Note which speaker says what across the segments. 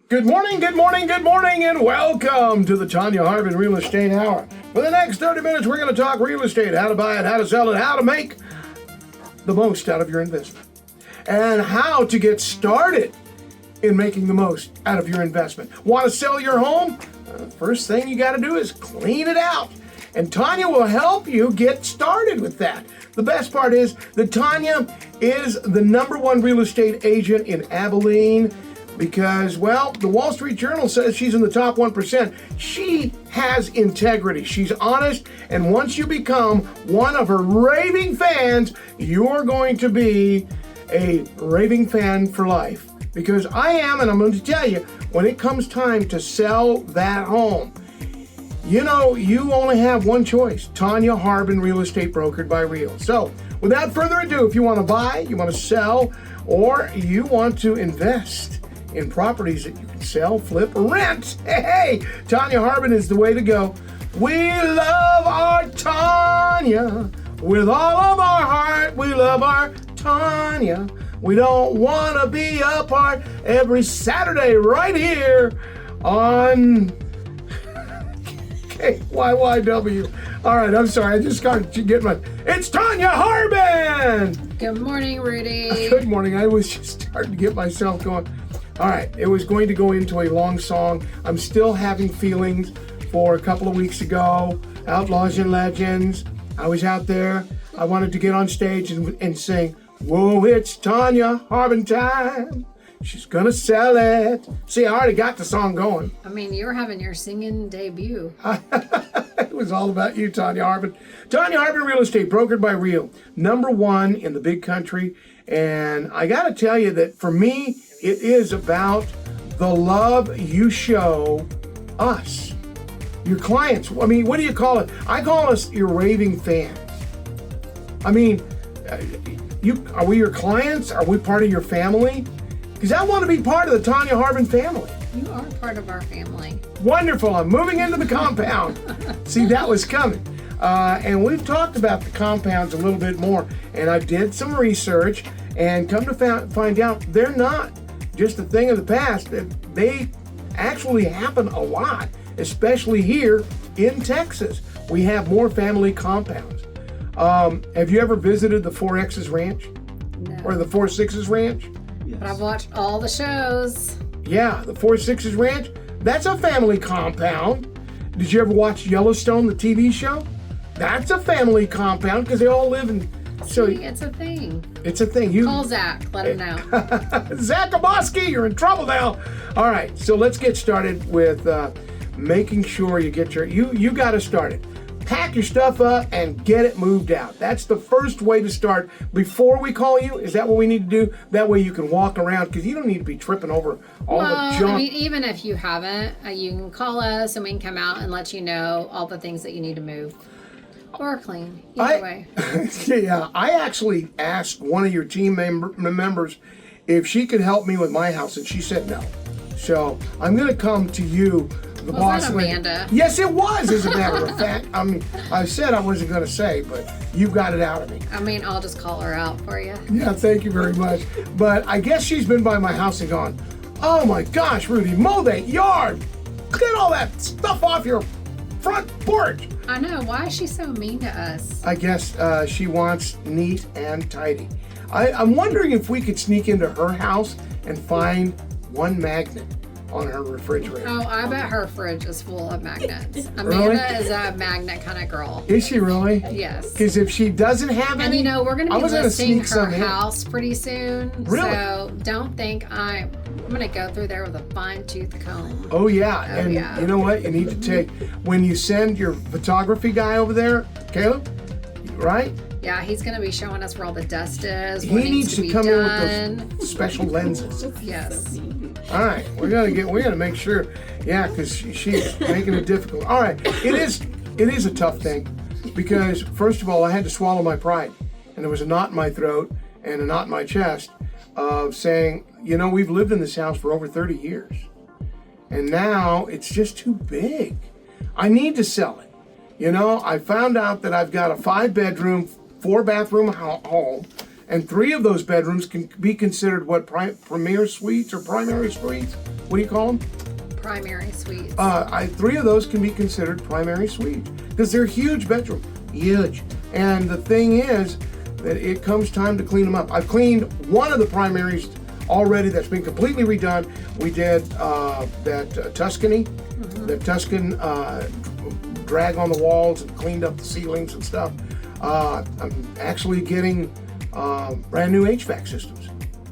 Speaker 1: Good morning, good morning, good morning, and welcome to the Tonya Harbin Real Estate Hour. For the next 30 minutes, we're going to talk real estate, how to buy it, how to sell it, how to make the most out of your investment, and how to get started in making the most out of your investment. Want to sell your home? First thing you got to do is clean it out. And Tonya will help you get started with that. The best part is that Tonya is the #1 real estate agent in Abilene because, well, the Wall Street Journal says she's in the top 1%. She has integrity. She's honest. And once you become one of her raving fans, you're going to be a raving fan for life. Because I am, and I'm going to tell you, when it comes time to sell that home, you know, you only have one choice. Tonya Harbin, Real Estate Brokered by Real. So, without further ado, if you want to buy, you want to sell, or you want to invest in properties that you can sell, flip, or rent, hey, Tonya Harbin is the way to go. We love our Tonya. With all of our heart, we love our Tonya. We don't want to be apart every Saturday right here on KYYW. All right, I'm sorry. I just got to get my... It's Tonya Harbin!
Speaker 2: Good morning, Rudy.
Speaker 1: Good morning. I was just starting to get myself going. All right, it was going to go into a long song. I'm still having feelings for a couple of weeks ago. Outlaws and Legends. I was out there. I wanted to get on stage and sing, "Whoa, it's Tonya Harbin time. She's gonna sell it." See, I already got the song going.
Speaker 2: I mean, you're having your singing debut.
Speaker 1: It was all about you, Tonya Harbin. Tonya Harbin Real Estate, brokered by Real. #1 in the big country. And I got to tell you that for me, it is about the love you show us, your clients. I mean, what do you call it? I call us your raving fans. I mean, are we your clients? Are we part of your family? Because I want to be part of the Tonya Harbin family.
Speaker 2: You are part of our family.
Speaker 1: Wonderful. I'm moving into the compound. See, that was coming. And we've talked about the compounds a little bit more. And I did some research and come to find out they're not just a thing of the past. They actually happen a lot, especially here in Texas. We have more family compounds. Have you ever visited the 4X's Ranch?
Speaker 2: No.
Speaker 1: Or the 4-6's Ranch?
Speaker 2: But I've watched all the shows.
Speaker 1: Yeah, the 4-6's Ranch. That's a family compound. Did you ever watch Yellowstone, the TV show? That's a family compound because they all live in... So
Speaker 2: See, it's a thing.
Speaker 1: It's a thing.
Speaker 2: Call Zach. Let him know.
Speaker 1: Zach Aboski, you're in trouble now. All right, so let's get started with making sure you get you got to start it. Pack your stuff up and get it moved out. That's the first way to start. Before we call you, is that what we need to do? That way you can walk around, because you don't need to be tripping over all the junk.
Speaker 2: I mean, even if you haven't, you can call us and we can come out and let you know all the things that you need to move or clean. Either way.
Speaker 1: Yeah, I actually asked one of your team members if she could help me with my house, and she said no. So I'm going to come to you, the boss.
Speaker 2: Was that Amanda?
Speaker 1: Yes, it was, as a matter of fact. I mean, I said I wasn't going to say, but you got it out of me.
Speaker 2: I mean, I'll just call her out for you.
Speaker 1: Yeah, thank you very much. But I guess she's been by my house and gone, "Oh my gosh, Rudy, mow that yard. Get all that stuff off your front porch."
Speaker 2: I know. Why is she so mean to us?
Speaker 1: I guess she wants neat and tidy. I'm wondering if we could sneak into her house and find one magnet on her refrigerator.
Speaker 2: Oh, I bet her fridge is full of magnets. Amanda
Speaker 1: Really?
Speaker 2: is a magnet kind of girl.
Speaker 1: Is she really?
Speaker 2: Yes.
Speaker 1: Because if she doesn't have
Speaker 2: And
Speaker 1: any,
Speaker 2: you know, we're going to
Speaker 1: I
Speaker 2: be
Speaker 1: was gonna
Speaker 2: listing
Speaker 1: sneak some
Speaker 2: her
Speaker 1: in.
Speaker 2: house pretty soon.
Speaker 1: Really?
Speaker 2: So don't think I'm going to go through there with a fine tooth comb.
Speaker 1: Oh yeah,
Speaker 2: Oh,
Speaker 1: and
Speaker 2: yeah.
Speaker 1: you know what? You need to take, when you send your photography guy over there, Caleb, right?
Speaker 2: Yeah, he's going to be showing us where all the dust is.
Speaker 1: He
Speaker 2: What
Speaker 1: needs to
Speaker 2: be
Speaker 1: come
Speaker 2: done.
Speaker 1: in with those special lenses.
Speaker 2: Yes.
Speaker 1: All right, we gotta make sure, yeah, because she's making it difficult. All right, it is a tough thing, because first of all, I had to swallow my pride, and there was a knot in my throat and a knot in my chest of saying, you know, we've lived in this house for over 30 years, and now it's just too big. I need to sell it. You know, I found out that I've got a 5-bedroom, 4-bathroom home, And 3 of those bedrooms can be considered what, premier suites or primary suites? What do you call them?
Speaker 2: Primary suites.
Speaker 1: 3 of those can be considered primary suites because they're huge bedroom, huge. And the thing is that it comes time to clean them up. I've cleaned one of the primaries already that's been completely redone. We did that Tuscany, the Tuscan drag on the walls and cleaned up the ceilings and stuff. I'm actually getting brand new HVAC systems,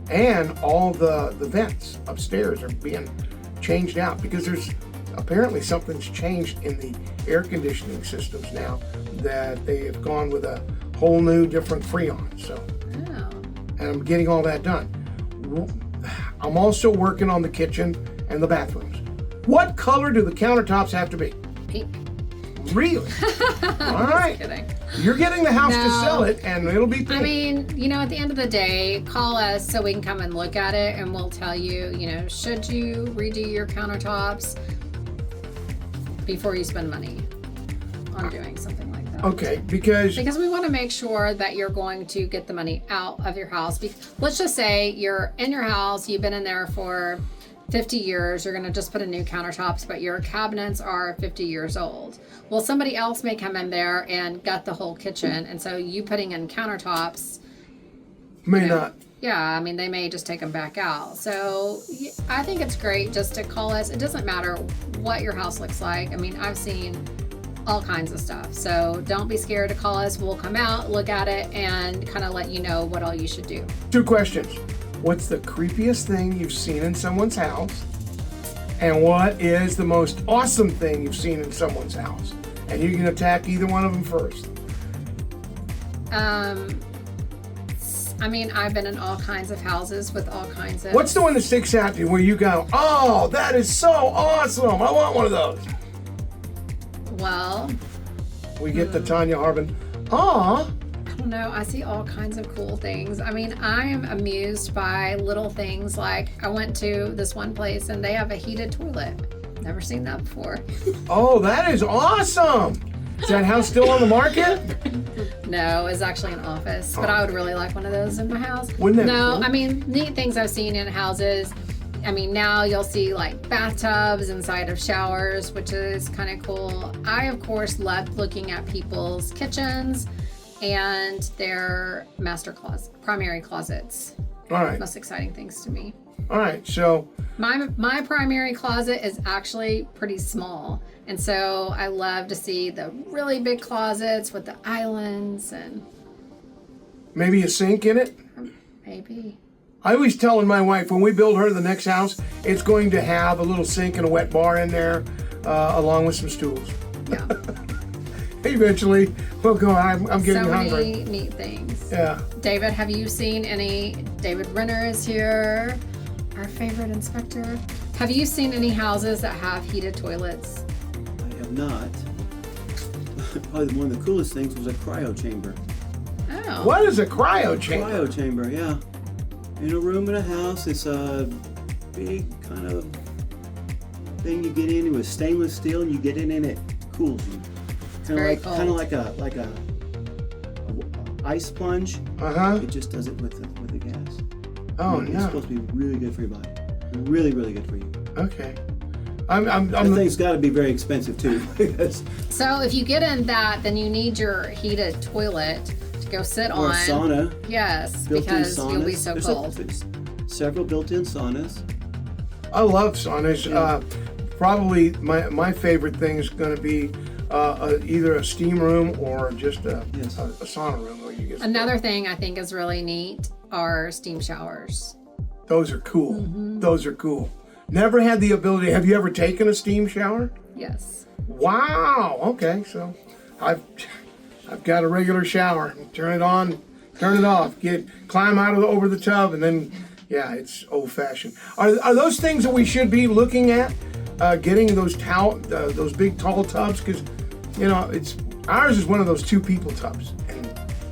Speaker 1: and all the vents upstairs are being changed out because there's apparently something's changed in the air conditioning systems now that they have gone with a whole new different Freon. So, and I'm getting all that done. I'm also working on the kitchen and the bathrooms. What color do the countertops have to be?
Speaker 2: Pink.
Speaker 1: Really? All right.
Speaker 2: Just kidding.
Speaker 1: You're getting the house to sell it, and it'll be pink.
Speaker 2: I mean, at the end of the day, call us so we can come and look at it, and we'll tell you, should you redo your countertops before you spend money on doing something like that.
Speaker 1: Okay, because
Speaker 2: we want to make sure that you're going to get the money out of your house. Let's just say you're in your house, you've been in there for 50 years, you're going to just put in new countertops, but your cabinets are 50 years old. Well, somebody else may come in there and gut the whole kitchen, and so you putting in countertops
Speaker 1: may not.
Speaker 2: Yeah, I mean, they may just take them back out. So I think it's great just to call us. It doesn't matter what your house looks like. I mean, I've seen all kinds of stuff. So don't be scared to call us. We'll come out, look at it, and kind of let you know what all you should do.
Speaker 1: 2 questions. What's the creepiest thing you've seen in someone's house? And what is the most awesome thing you've seen in someone's house? And you can attack either one of them first.
Speaker 2: I mean, I've been in all kinds of houses with all kinds of...
Speaker 1: What's the one that sticks out to you where you go, oh, that is so awesome, I want one of those?
Speaker 2: Well...
Speaker 1: We get the Tonya Harbin, aw.
Speaker 2: I don't know, I see all kinds of cool things. I mean, I am amused by little things like I went to this one place and they have a heated toilet. Never seen that before.
Speaker 1: Oh, that is awesome. Is that house still on the market?
Speaker 2: No, it's actually an office, but I would really like one of those in my house.
Speaker 1: Wouldn't that be
Speaker 2: No,
Speaker 1: cool?
Speaker 2: I mean, neat things I've seen in houses. I mean, now you'll see like bathtubs inside of showers, which is kind of cool. I, of course, love looking at people's kitchens and their primary closets.
Speaker 1: All right.
Speaker 2: Most exciting things to me.
Speaker 1: All right, so
Speaker 2: My primary closet is actually pretty small, and so I love to see the really big closets with the islands and
Speaker 1: maybe a sink in it?
Speaker 2: maybe.
Speaker 1: I always telling my wife when we build her the next house, it's going to have a little sink and a wet bar in there, along with some stools.
Speaker 2: Yeah.
Speaker 1: Eventually, we'll go. I'm getting
Speaker 2: So
Speaker 1: hungry.
Speaker 2: many neat things.
Speaker 1: Yeah.
Speaker 2: David, have you seen any? David Renner is here, our favorite inspector. Have you seen any houses that have heated toilets?
Speaker 3: I have not. Probably one of the coolest things was a cryo chamber.
Speaker 2: Oh.
Speaker 1: What is a cryo chamber?
Speaker 3: Cryo chamber, yeah. In a room in a house, it's a big kind of thing you get in with stainless steel, and you get in and it cools you.
Speaker 2: Very cold.
Speaker 3: Kind of like a ice plunge. It just does it with the gas.
Speaker 1: Oh,
Speaker 3: It's
Speaker 1: yeah.
Speaker 3: supposed to be really good for your body. Really, really good for you.
Speaker 1: Okay. I'm
Speaker 3: That thing's got to be very expensive too. because-
Speaker 2: So if you get in that, then you need your heated toilet to go sit
Speaker 3: or
Speaker 2: on.
Speaker 3: a sauna.
Speaker 2: Yes,
Speaker 3: Built-in
Speaker 2: because
Speaker 3: saunas.
Speaker 2: you'll be so cold.
Speaker 3: There's several built-in saunas.
Speaker 1: I love saunas.
Speaker 3: Yeah.
Speaker 1: Probably my favorite thing is going to be either a steam room or just a sauna room where you get.
Speaker 2: Another thing I think is really neat are steam showers.
Speaker 1: Those are cool.
Speaker 2: Mm-hmm.
Speaker 1: Those are cool. Never had the ability. Have you ever taken a steam shower?
Speaker 2: Yes.
Speaker 1: Wow. Okay, so I've got a regular shower. Turn it on, turn it off. Climb out over the tub, and then it's old fashioned. Are those things that we should be looking at? Getting those those big tall tubs, because ours is one of those 2 people tubs, and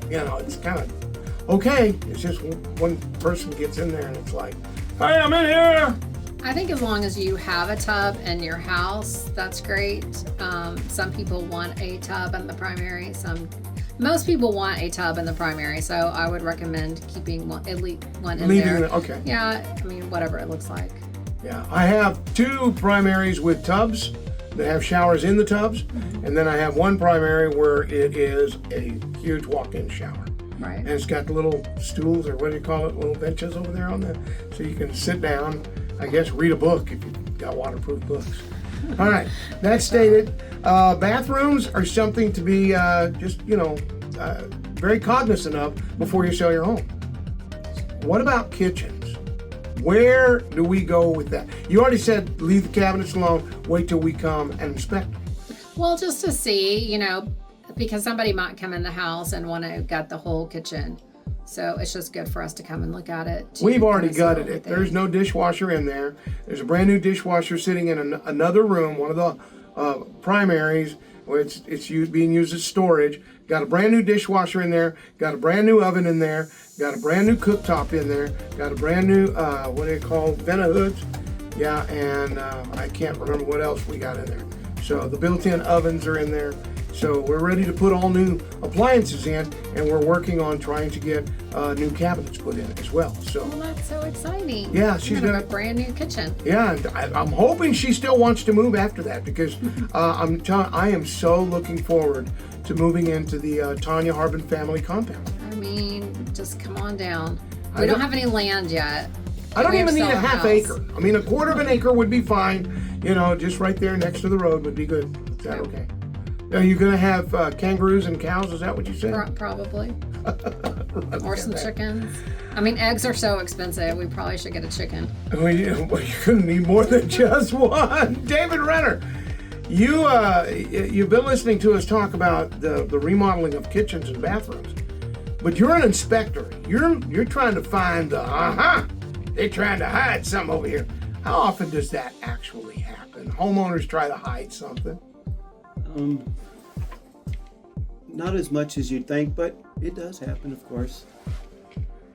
Speaker 1: it's kind of okay. It's just one person gets in there and it's like, hey, I'm in here.
Speaker 2: I think as long as you have a tub in your house, that's great. Some people want a tub in the primary. Some Most people want a tub in the primary, so I would recommend keeping at least one in
Speaker 1: Leaving
Speaker 2: there.
Speaker 1: it, okay.
Speaker 2: Yeah, I mean, whatever it looks like.
Speaker 1: Yeah, I have 2 primaries with tubs that have showers in the tubs, and then I have 1 primary where it is a huge walk-in shower.
Speaker 2: Right.
Speaker 1: And it's got the little stools, or what do you call it, little benches over there on the, so you can sit down, I guess, read a book if you've got waterproof books. All right, that stated, bathrooms are something to be just, very cognizant of before you sell your home. What about kitchens? Where do we go with that? You already said leave the cabinets alone, wait till we come and inspect them.
Speaker 2: Well, just to see, because somebody might come in the house and want to gut the whole kitchen. So it's just good for us to come and look at it.
Speaker 1: We've already gutted it. There's no dishwasher in there. There's a brand new dishwasher sitting in another room, one of the primaries, where it's being used as storage. Got a brand new dishwasher in there. Got a brand new oven in there. Got a brand new cooktop in there. Got a brand new, what do you call, vent hoods. Yeah, and I can't remember what else we got in there. So the built-in ovens are in there. So we're ready to put all new appliances in, and we're working on trying to get new cabinets put in as well. So.
Speaker 2: Well, that's so exciting.
Speaker 1: Yeah, she's
Speaker 2: got
Speaker 1: got
Speaker 2: a brand new kitchen.
Speaker 1: Yeah, and I'm hoping she still wants to move after that, because I am so looking forward to moving into the Tonya Harbin family compound.
Speaker 2: I mean, just come on down. We don't have any land yet.
Speaker 1: I don't
Speaker 2: We have
Speaker 1: even need
Speaker 2: to
Speaker 1: a
Speaker 2: sell
Speaker 1: half
Speaker 2: house.
Speaker 1: acre. I mean, a quarter of an acre would be fine. Just right there next to the road would be good. Is that okay? Are you going to have kangaroos and cows? Is that what you said?
Speaker 2: Probably. Or some chickens. I mean, eggs are so expensive. We probably should get a chicken.
Speaker 1: Well, you're going to need more than just one. David Renner, you've been listening to us talk about the remodeling of kitchens and bathrooms, but you're an inspector. You're trying to find they're trying to hide something over here. How often does that actually happen? Homeowners try to hide something.
Speaker 3: Not as much as you'd think, but it does happen, of course.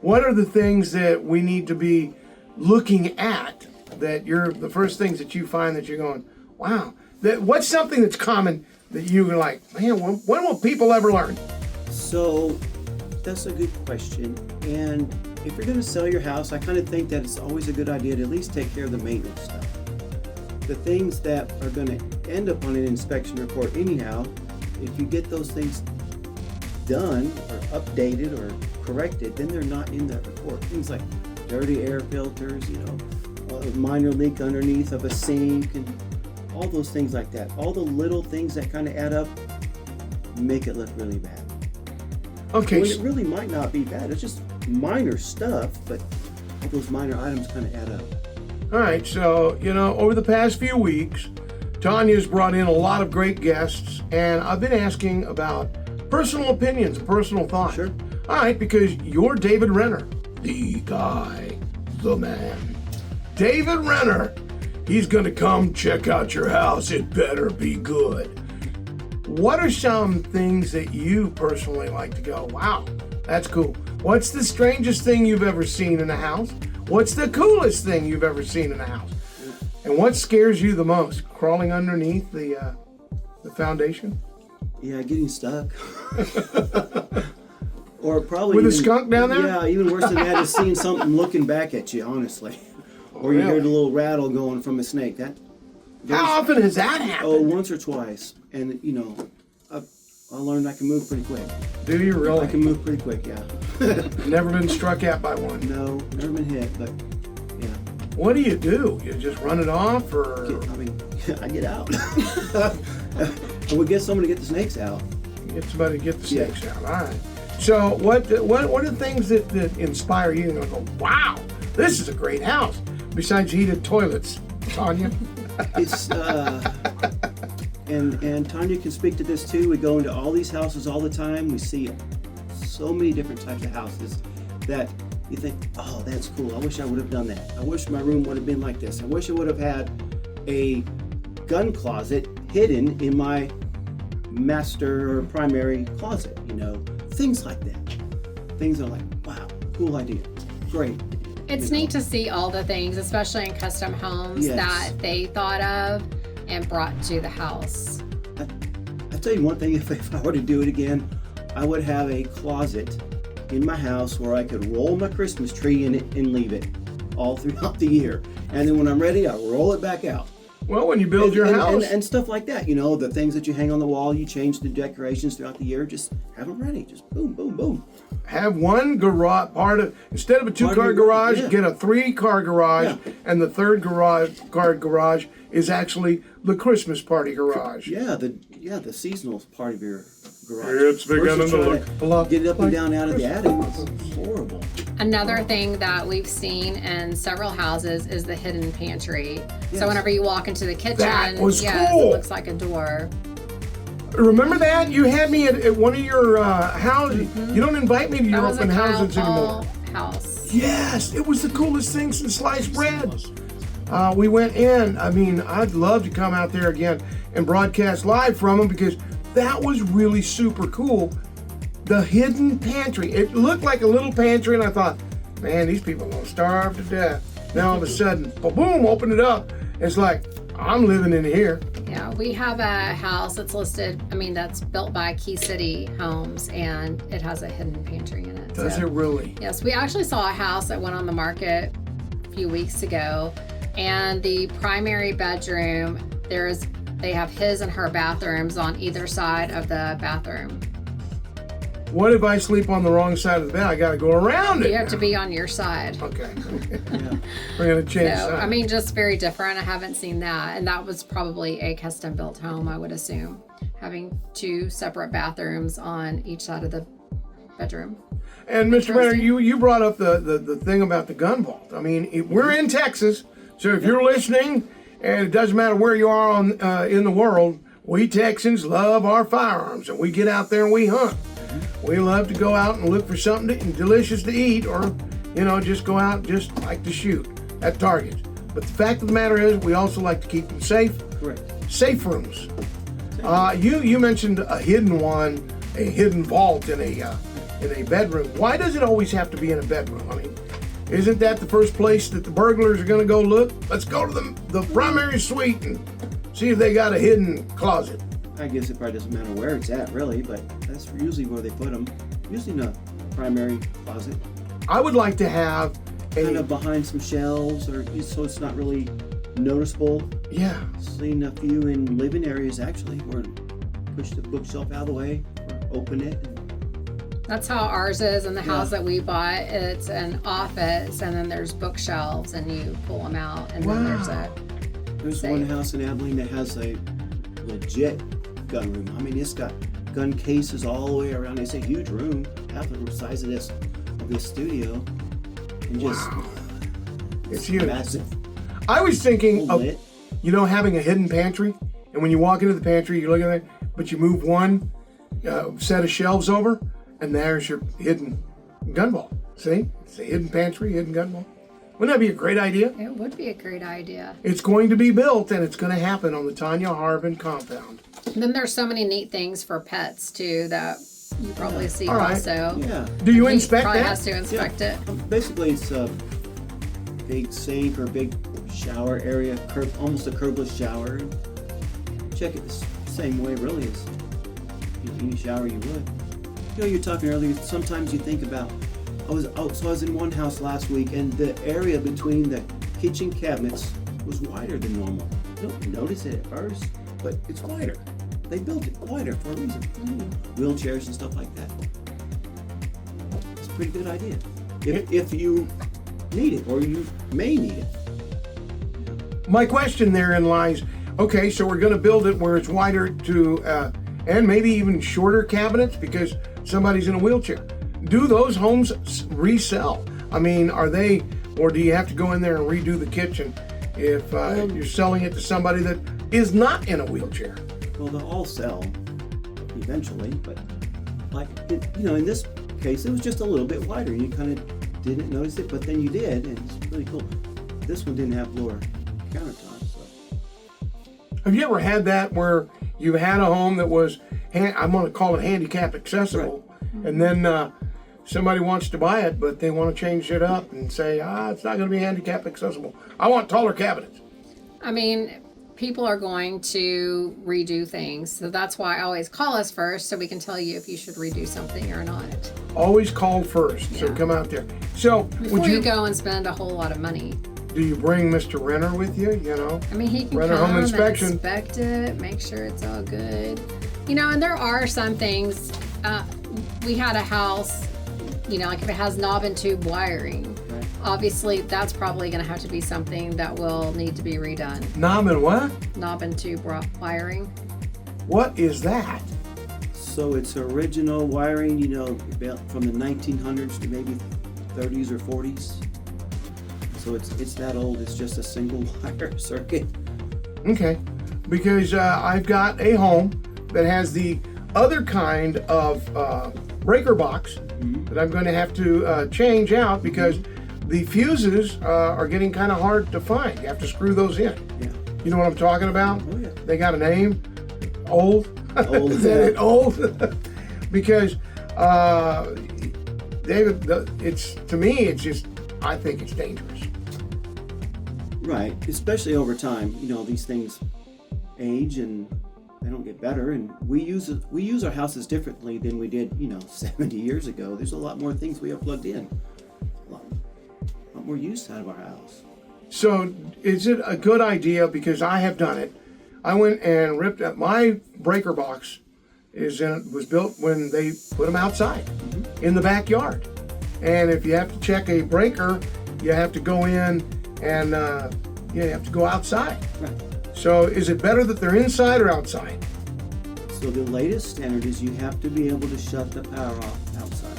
Speaker 1: What are the things that we need to be looking at, that you're the first things that you find that you're going, wow, what's something that's common that you're like, man, when will people ever learn?
Speaker 3: So that's a good question. And if you're going to sell your house, I kind of think that it's always a good idea to at least take care of the maintenance stuff. The things that are going to end up on an inspection report anyhow, if you get those things done or updated or corrected, then they're not in that report. Things like dirty air filters, a minor leak underneath of a sink, and all those things like that. All the little things that kind of add up make it look really bad.
Speaker 1: Okay.
Speaker 3: When it really might not be bad. It's just minor stuff, but all those minor items kind of add up.
Speaker 1: All right, so, over the past few weeks, Tonya's brought in a lot of great guests, and I've been asking about personal opinions and personal thoughts.
Speaker 3: Sure.
Speaker 1: All right, because you're David Renner, the guy, the man. David Renner, he's going to come check out your house. It better be good. What are some things that you personally like to go, wow, that's cool? What's the strangest thing you've ever seen in a house? What's the coolest thing you've ever seen in a house? And what scares you the most? Crawling underneath the foundation?
Speaker 3: Yeah, getting stuck. Or probably
Speaker 1: With a skunk down there?
Speaker 3: Yeah, even worse than that is seeing something looking back at you, honestly. Or you hear the little rattle going from a snake.
Speaker 1: How often has that happened?
Speaker 3: Once or twice. And, I learned I can move pretty quick.
Speaker 1: Do you really?
Speaker 3: I can move pretty quick, yeah.
Speaker 1: Never been struck at by one?
Speaker 3: No, never been hit, but yeah.
Speaker 1: What do? You just run it off, or?
Speaker 3: I get out. I would get someone to get the snakes out.
Speaker 1: Get somebody to get the snakes out. All right. So what are the things that inspire you and go, wow, this is a great house, besides heated toilets, Tonya?
Speaker 3: It's and Tonya can speak to this too. We go into all these houses all the time. We see so many different types of houses that you think, oh, that's cool. I wish I would have done that. I wish my room would have been like this. I wish I would have had a gun closet hidden in my master or primary closet, things like that. Things are like, wow, cool idea. Great.
Speaker 2: It's neat to see all the things, especially in custom homes, that they thought of and brought to the house.
Speaker 3: I'll tell you one thing, if I were to do it again, I would have a closet in my house where I could roll my Christmas tree in it and leave it all throughout the year. And then when I'm ready, I roll it back out.
Speaker 1: Well, when you build your house.
Speaker 3: And stuff like that, you know, the things that you hang on the wall, you change the decorations throughout the year, just have them ready. Just boom, boom, boom.
Speaker 1: Have one garage, instead of a 2-car garage,
Speaker 3: yeah.
Speaker 1: get a 3-car garage,
Speaker 3: Yeah.
Speaker 1: and the third car garage is actually the Christmas party garage.
Speaker 3: Yeah, the seasonal part of your garage.
Speaker 1: It's beginning to look a lot
Speaker 3: get it up
Speaker 1: like
Speaker 3: and down out of the attic. It's horrible.
Speaker 2: Another thing that we've seen in several houses is the hidden pantry.
Speaker 3: Yes.
Speaker 2: So whenever you walk into the kitchen,
Speaker 1: That was
Speaker 2: yes,
Speaker 1: cool.
Speaker 2: it looks like a door.
Speaker 1: Remember that? You had me at one of your houses. You don't invite me to
Speaker 2: That
Speaker 1: your
Speaker 2: was a
Speaker 1: open
Speaker 2: Kyle
Speaker 1: houses anymore.
Speaker 2: Paul house.
Speaker 1: Yes, it was the coolest thing since sliced bread. We went in. I mean, I'd love to come out there again and broadcast live from them because that was really super cool. The hidden pantry. It looked like a little pantry, and I thought, man, these people are going to starve to death. Now all of a sudden, boom, open it up. It's like, I'm living in here.
Speaker 2: Yeah, we have a house that's listed, that's built by Key City Homes, and it has a hidden pantry in it.
Speaker 1: Does it really?
Speaker 2: Yes, we actually saw a house that went on the market a few weeks ago, and the primary bedroom, they have his and her bathrooms on either side of the bathroom.
Speaker 1: What if I sleep on the wrong side of the bed? I got to go around it.
Speaker 2: You have to
Speaker 1: now.
Speaker 2: be on your side.
Speaker 1: Okay.
Speaker 3: Yeah.
Speaker 1: We're going to change
Speaker 2: So,
Speaker 1: sides.
Speaker 2: just very different. I haven't seen that. And that was probably a custom built home, I would assume, having 2 separate bathrooms on each side of the bedroom.
Speaker 1: And Mr. Renner, you brought up the thing about the gun vault. We're in Texas, so if you're listening, and it doesn't matter where you are in the world, we Texans love our firearms, and we get out there and we hunt. We love to go out and look for something delicious to eat, or just go out and just like to shoot at targets. But the fact of the matter is, we also like to keep them safe.
Speaker 3: Correct.
Speaker 1: Safe rooms. You mentioned a hidden one, a hidden vault in a bedroom. Why does it always have to be in a bedroom? Isn't that the first place that the burglars are going to go look? Let's go to the primary suite and see if they got a hidden closet.
Speaker 3: I guess it probably doesn't matter where it's at, really, but that's usually where they put them. Usually in a primary closet.
Speaker 1: I would like to have
Speaker 3: Kind of behind some shelves, or so it's not really noticeable.
Speaker 1: Yeah.
Speaker 3: Seen a few in living areas, actually, where push the bookshelf out of the way, or open it.
Speaker 2: That's how ours is in the house that we bought. It's an office, and then there's bookshelves, and you pull them out, and then
Speaker 3: There's
Speaker 2: safe.
Speaker 3: one house in Abilene that has a legit gun room. It's got gun cases all the way around. It's a huge room, half the size of this studio, and just
Speaker 1: It's huge.
Speaker 3: massive.
Speaker 1: I was thinking of
Speaker 3: Lit.
Speaker 1: having a hidden pantry, and when you walk into the pantry, you look at it, but you move one set of shelves over, and there's your hidden gun vault. See? It's a hidden pantry, hidden gun vault. Wouldn't that be a great idea?
Speaker 2: It would be a great idea.
Speaker 1: It's going to be built, and it's going to happen on the Tonya Harbin compound.
Speaker 2: And then there's so many neat things for pets too that you probably see
Speaker 1: All right.
Speaker 2: also.
Speaker 3: Yeah.
Speaker 1: Do you
Speaker 2: He
Speaker 1: inspect
Speaker 2: probably
Speaker 1: that?
Speaker 2: has to inspect it.
Speaker 3: Basically, it's a big sink or big shower area, almost a curbless shower. Check it the same way, really, as any shower you would. You were talking earlier. Sometimes you think about. I was in one house last week, and the area between the kitchen cabinets was wider than normal. You don't notice it at first, but it's wider. They built it wider for a reason. Wheelchairs and stuff like that. It's a pretty good idea. If you need it, or you may need it.
Speaker 1: My question therein lies, okay, so we're going to build it where it's wider to, and maybe even shorter cabinets because somebody's in a wheelchair. Do those homes resell? Are they, or do you have to go in there and redo the kitchen if you're selling it to somebody that is not in a wheelchair?
Speaker 3: Well, they'll all sell eventually, but in this case, it was just a little bit wider. You kind of didn't notice it, but then you did, and it's really cool. This one didn't have lower countertops. So.
Speaker 1: Have you ever had that where you had a home that was, I'm going to call it handicap accessible, and then somebody wants to buy it, but they want to change it up and say, it's not going to be handicap accessible. I want taller cabinets.
Speaker 2: people are going to redo things. So that's why always call us first so we can tell you if you should redo something or not.
Speaker 1: Always call first. So
Speaker 2: Yeah.
Speaker 1: come out there. So
Speaker 2: Before you go and spend a whole lot of money.
Speaker 1: do you bring Mr. Renner with you? You know,
Speaker 2: I mean, he can
Speaker 1: Renner
Speaker 2: come
Speaker 1: home inspection.
Speaker 2: and inspect it, make sure it's all good. You know, and there are some things. We had a house, you know, like if it has knob and tube wiring,
Speaker 3: Right.
Speaker 2: obviously that's probably going to have to be something that will need to be redone.
Speaker 1: Knob and what?
Speaker 2: Knob and tube wiring.
Speaker 1: What is that?
Speaker 3: So it's original wiring, you know, about from the 1900s to maybe 30s or 40s. So it's that old. It's just a single wire circuit.
Speaker 1: Okay, because I've got a home that has the other kind of breaker box that I'm going to have to change out because the fuses are getting kind of hard to find. You have to screw those in.
Speaker 3: Yeah.
Speaker 1: You know what I'm talking about?
Speaker 3: Oh, yeah.
Speaker 1: They got a name? Old?
Speaker 3: Old,
Speaker 1: Is that
Speaker 3: yeah.
Speaker 1: it? Old? Because, David, it's, to me, it's just, I think it's dangerous.
Speaker 3: Right. Especially over time. You know, these things age and they don't get better. And we use our houses differently than we did, you know, 70 years ago. There's a lot more things we have plugged in. A lot more use out of our house.
Speaker 1: So is it a good idea, because I have done it, I went and ripped up my breaker box was built when they put them outside in the backyard. And if you have to check a breaker, you have to go in and you have to go outside.
Speaker 3: Right.
Speaker 1: So is it better that they're inside or outside?
Speaker 3: So the latest standard is you have to be able to shut the power off outside.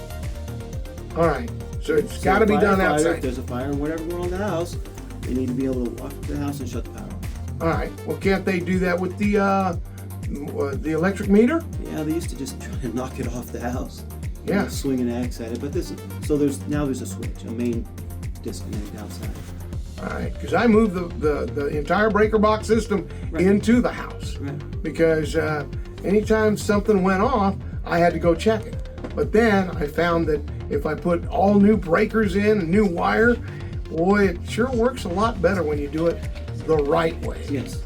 Speaker 1: All right, so it's
Speaker 3: So
Speaker 1: got to be done
Speaker 3: firefighter, If
Speaker 1: outside.
Speaker 3: there's a fire or whatever going on in the house, they need to be able to walk to the house and shut the power off.
Speaker 1: All right, well, can't they do that with the electric meter?
Speaker 3: Yeah, they used to just try to knock it off the house. You
Speaker 1: Yeah.
Speaker 3: know, swing an axe at it, but there's a switch, a main disconnect outside.
Speaker 1: All right, because I moved the entire breaker box system
Speaker 3: Right.
Speaker 1: into the house.
Speaker 3: Right.
Speaker 1: Because anytime something went off, I had to go check it. But then I found that if I put all new breakers in and new wire, boy, it sure works a lot better when you do it the right way.
Speaker 3: Yes.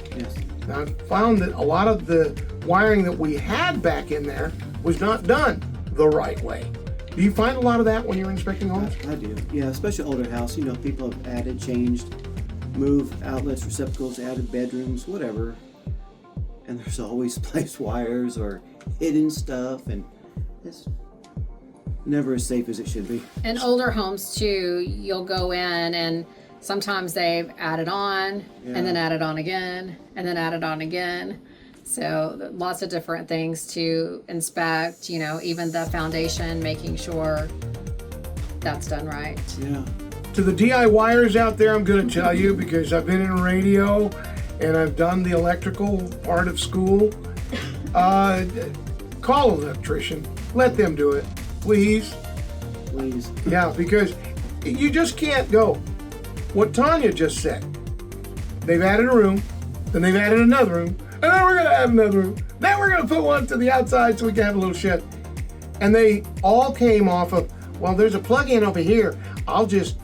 Speaker 1: I found that a lot of the wiring that we had back in there was not done the right way. Do you find a lot of that when you're inspecting homes?
Speaker 3: I do. Yeah, especially older house. You know, people have added, changed, moved outlets, receptacles, added bedrooms, whatever. And there's always placed wires or hidden stuff, and it's never as safe as it should be.
Speaker 2: And older homes too, you'll go in and sometimes they've added on and then added on again and then added on again. So lots of different things to inspect, you know, even the foundation, making sure that's done right.
Speaker 3: Yeah.
Speaker 1: To the DIYers out there, I'm going to tell you, because I've been in radio and I've done the electrical part of school. Call an electrician. Let them do it, please.
Speaker 3: Please.
Speaker 1: Yeah, because you just can't go. What Tonya just said. They've added a room, then they've added another room, and then we're going to add another room. Then we're going to put one to the outside so we can have a little shed. And they all came off of, well, there's a plug-in over here. I'll just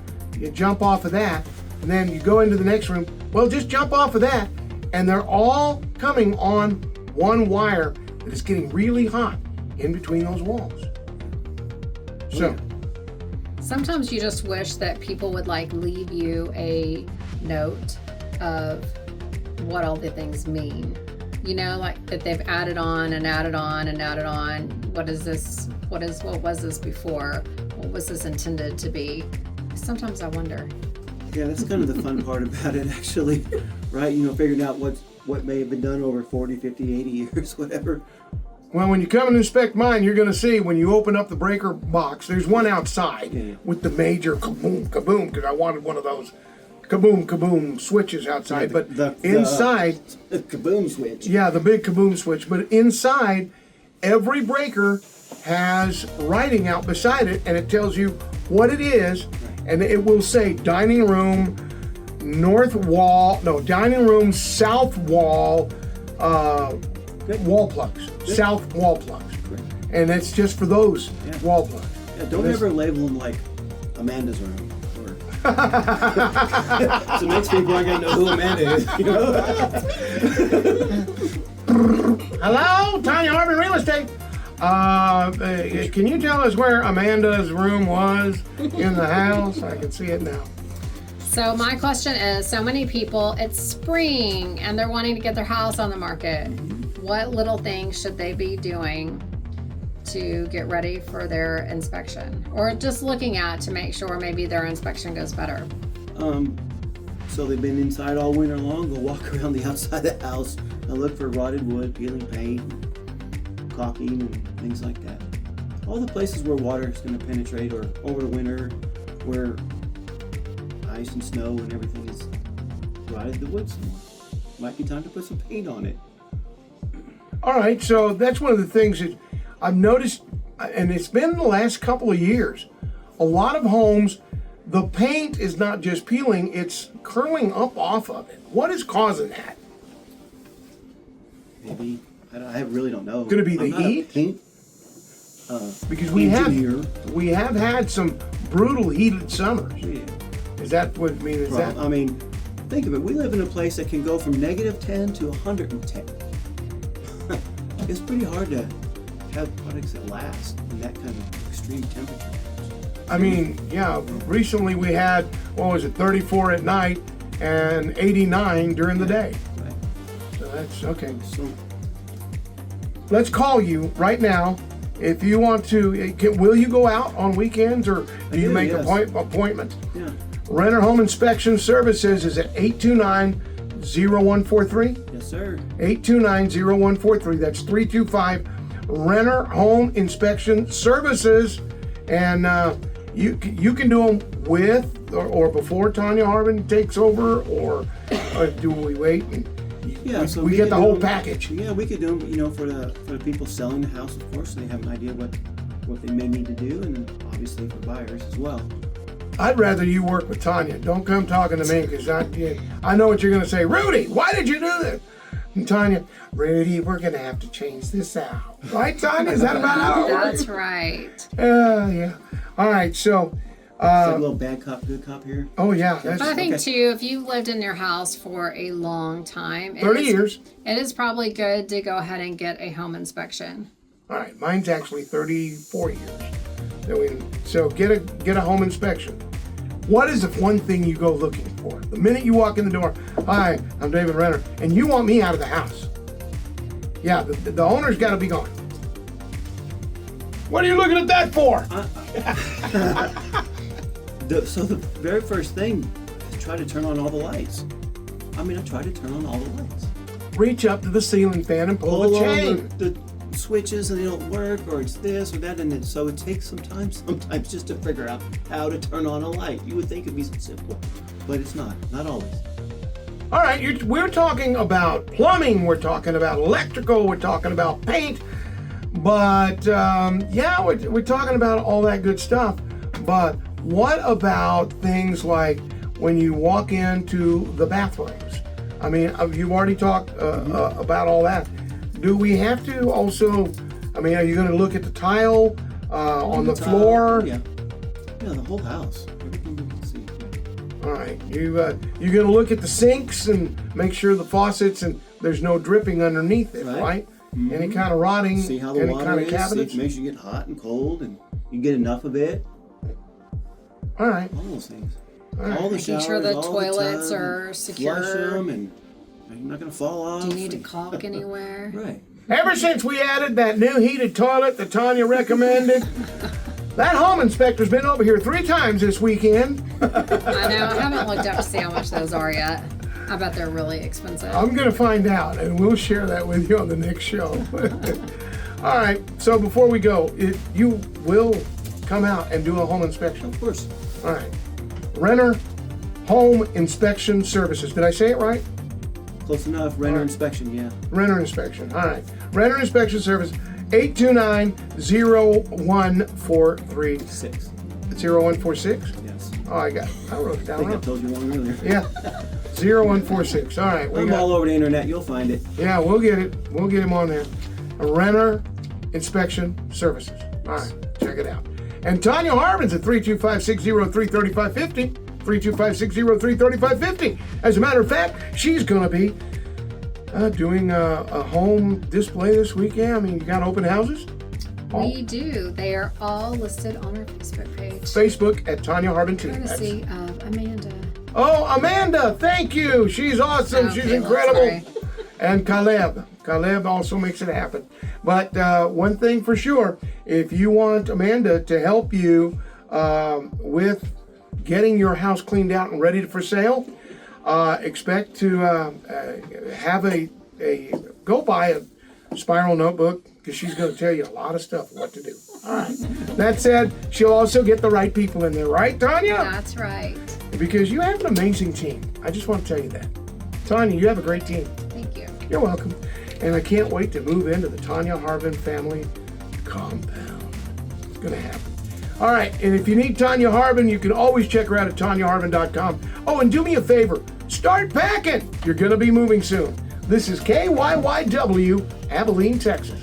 Speaker 1: jump off of that. And then you go into the next room. Well, just jump off of that. And they're all coming on one wire that is getting really hot in between those walls. So,
Speaker 2: Sometimes you just wish that people would like leave you a note of what all the things mean. You know, like that they've added on and added on and added on. What is this? What was this before? What was this intended to be? Sometimes I wonder.
Speaker 3: Yeah, that's kind of the fun part about it, actually. Right? You know, figuring out what may have been done over 40, 50, 80 years, whatever.
Speaker 1: well, when you come and inspect mine, you're going to see when you open up the breaker box, there's one outside with the major kaboom, kaboom, because I wanted one of those kaboom, kaboom switches outside. But inside,
Speaker 3: the kaboom switch.
Speaker 1: yeah, the big kaboom switch. But inside, every breaker has writing out beside it, and it tells you what it is, and it will say dining room, dining room, south wall, wall plugs, south wall plugs. And it's just for those wall plugs.
Speaker 3: Yeah, don't ever label them like Amanda's room or So next people are gonna know who Amanda is. You know?
Speaker 1: Hello, Tonya Harbin Real Estate. Can you tell us where Amanda's room was in the house? I can see it now.
Speaker 2: So my question is, so many people, it's spring and they're wanting to get their house on the market. What little things should they be doing to get ready for their inspection? Or just looking at to make sure maybe their inspection goes better?
Speaker 3: So they've been inside all winter long. Go walk around the outside of the house and look for rotted wood, peeling paint, caulking, and things like that. All the places where water is going to penetrate, or over the winter where ice and snow and everything is rotted the wood some more. Might be time to put some paint on it.
Speaker 1: All right, so that's one of the things that I've noticed, and it's been the last couple of years. A lot of homes, the paint is not just peeling, it's curling up off of it. What is causing that?
Speaker 3: Maybe, I really don't know.
Speaker 1: Could it be the
Speaker 3: I'm not
Speaker 1: heat?
Speaker 3: a paint
Speaker 1: Because we
Speaker 3: engineer.
Speaker 1: have had some brutal heated summers.
Speaker 3: Yeah.
Speaker 1: Is that what I mean? Is that?
Speaker 3: I mean, think of it. We live in a place that can go from -10 to 110. It's pretty hard to have products that last in that kind of extreme temperature.
Speaker 1: I mean, yeah. Recently we had 34 at night and 89 during the day.
Speaker 3: Right.
Speaker 1: So that's okay.
Speaker 3: So
Speaker 1: Let's call you right now. If you want to, will you go out on weekends or do you make
Speaker 3: yes.
Speaker 1: appointments?
Speaker 3: yeah,
Speaker 1: Renner Home Inspection Services is at 829-0143.
Speaker 3: yes sir.
Speaker 1: 829-0143. That's 325 Renner Home Inspection Services. And you can do them with or before Tonya Harbin takes over, or do we wait? And
Speaker 3: Yeah, so
Speaker 1: we
Speaker 3: we
Speaker 1: get
Speaker 3: could
Speaker 1: the
Speaker 3: do
Speaker 1: whole
Speaker 3: them-
Speaker 1: package.
Speaker 3: Yeah, we could do them. You know, for the people selling the house, of course, so they have an idea what they may need to do, and then obviously for buyers as well.
Speaker 1: I'd rather you work with Tonya. Don't come talking to me, because I know what you're going to say. Rudy, why did you do this? And Tonya, Rudy, we're going to have to change this out. Right, Tonya? Is that about how it works?
Speaker 2: That's right.
Speaker 1: Yeah. All right, so...
Speaker 3: It's like a little bad cop, good cop here.
Speaker 1: Oh, yeah. That's
Speaker 2: But I think
Speaker 3: Okay.
Speaker 2: too, if you've lived in your house for a long time,
Speaker 1: 30 years.
Speaker 2: it is probably good to go ahead and get a home inspection.
Speaker 1: All right, mine's actually 34 years. So get a home inspection. What is the one thing you go looking for? The minute you walk in the door, hi, I'm David Renner, and you want me out of the house. Yeah, the owner's got to be gone. What are you looking at that for?
Speaker 3: So the very first thing is try to turn on all the lights. I try to turn on all the lights.
Speaker 1: Reach up to the ceiling fan and pull the
Speaker 3: on
Speaker 1: chain.
Speaker 3: the switches and they don't work, or it's this or that, and so it takes some time sometimes just to figure out how to turn on a light. You would think it'd be so simple, but it's not always.
Speaker 1: All right, we're talking about plumbing, we're talking about electrical, we're talking about paint, but we're talking about all that good stuff. But what about things like when you walk into the bathrooms? I mean, you've already talked about all that. Do we have to also, are you going to look at the tile on the
Speaker 3: tile,
Speaker 1: floor?
Speaker 3: Yeah, the whole house. Everything you can see.
Speaker 1: All right, you're going to look at the sinks and make sure the faucets and there's no dripping underneath it, right?
Speaker 3: Mm-hmm.
Speaker 1: Any kind of rotting,
Speaker 3: See how the
Speaker 1: any
Speaker 3: water
Speaker 1: kind of
Speaker 3: is, see
Speaker 1: cabinets?
Speaker 3: if it makes you get hot and cold, and you get enough of it.
Speaker 1: All right.
Speaker 3: All those things.
Speaker 1: right.
Speaker 3: All the
Speaker 2: Making
Speaker 3: showers,
Speaker 2: sure the
Speaker 3: all
Speaker 2: toilets
Speaker 3: the tub,
Speaker 2: are
Speaker 3: and
Speaker 2: secure.
Speaker 3: Flush them, and you're not going to fall off.
Speaker 2: Do you need to
Speaker 3: and-
Speaker 2: caulk anywhere?
Speaker 3: Right.
Speaker 1: Ever since we added that new heated toilet that Tonya recommended, that home inspector's been over here 3 times this weekend.
Speaker 2: I know. I haven't looked up to see how much those are yet. I bet they're really expensive.
Speaker 1: I'm going to find out, and we'll share that with you on the next show. All right, so before we go, you will come out and do a home inspection.
Speaker 3: Of course.
Speaker 1: All right. Renner Home Inspection Services. Did I say it right?
Speaker 3: Close enough. Renner inspection, yeah.
Speaker 1: Renner Inspection. All right. Renner Inspection Service, 829-0143.
Speaker 3: 6.
Speaker 1: 0146?
Speaker 3: Yes.
Speaker 1: Oh, I wrote it
Speaker 3: I
Speaker 1: down
Speaker 3: think I
Speaker 1: wrong.
Speaker 3: told you wrong earlier.
Speaker 1: Yeah. 0146. All right.
Speaker 3: I'm all over the internet. You'll find it.
Speaker 1: Yeah, we'll get it. We'll get him on there. Renner Inspection Services. All right. Check it out. And Tonya Harbin's at 325-603-3550. 325-603-3550. As a matter of fact, she's going to be doing a home display this weekend. I mean, you got open houses?
Speaker 2: We do. They are all listed on our Facebook page.
Speaker 1: Facebook at Tonya Harbin too.
Speaker 2: Courtesy of Amanda.
Speaker 1: Oh, Amanda, thank you. She's awesome.
Speaker 2: Okay,
Speaker 1: She's
Speaker 2: well,
Speaker 1: incredible.
Speaker 2: sorry.
Speaker 1: And Caleb also makes it happen. But one thing for sure, if you want Amanda to help you with getting your house cleaned out and ready for sale, expect to have go buy a spiral notebook, because she's going to tell you a lot of stuff what to do. All right. That said, she'll also get the right people in there, right, Tonya?
Speaker 2: That's right.
Speaker 1: Because you have an amazing team. I just want to tell you that. Tonya, you have a great team.
Speaker 2: Thank you.
Speaker 1: You're welcome. And I can't wait to move into the Tonya Harbin family compound. It's going to happen. All right. And if you need Tonya Harbin, you can always check her out at TonyaHarbin.com. Oh, and do me a favor. Start packing. You're going to be moving soon. This is KYYW, Abilene, Texas.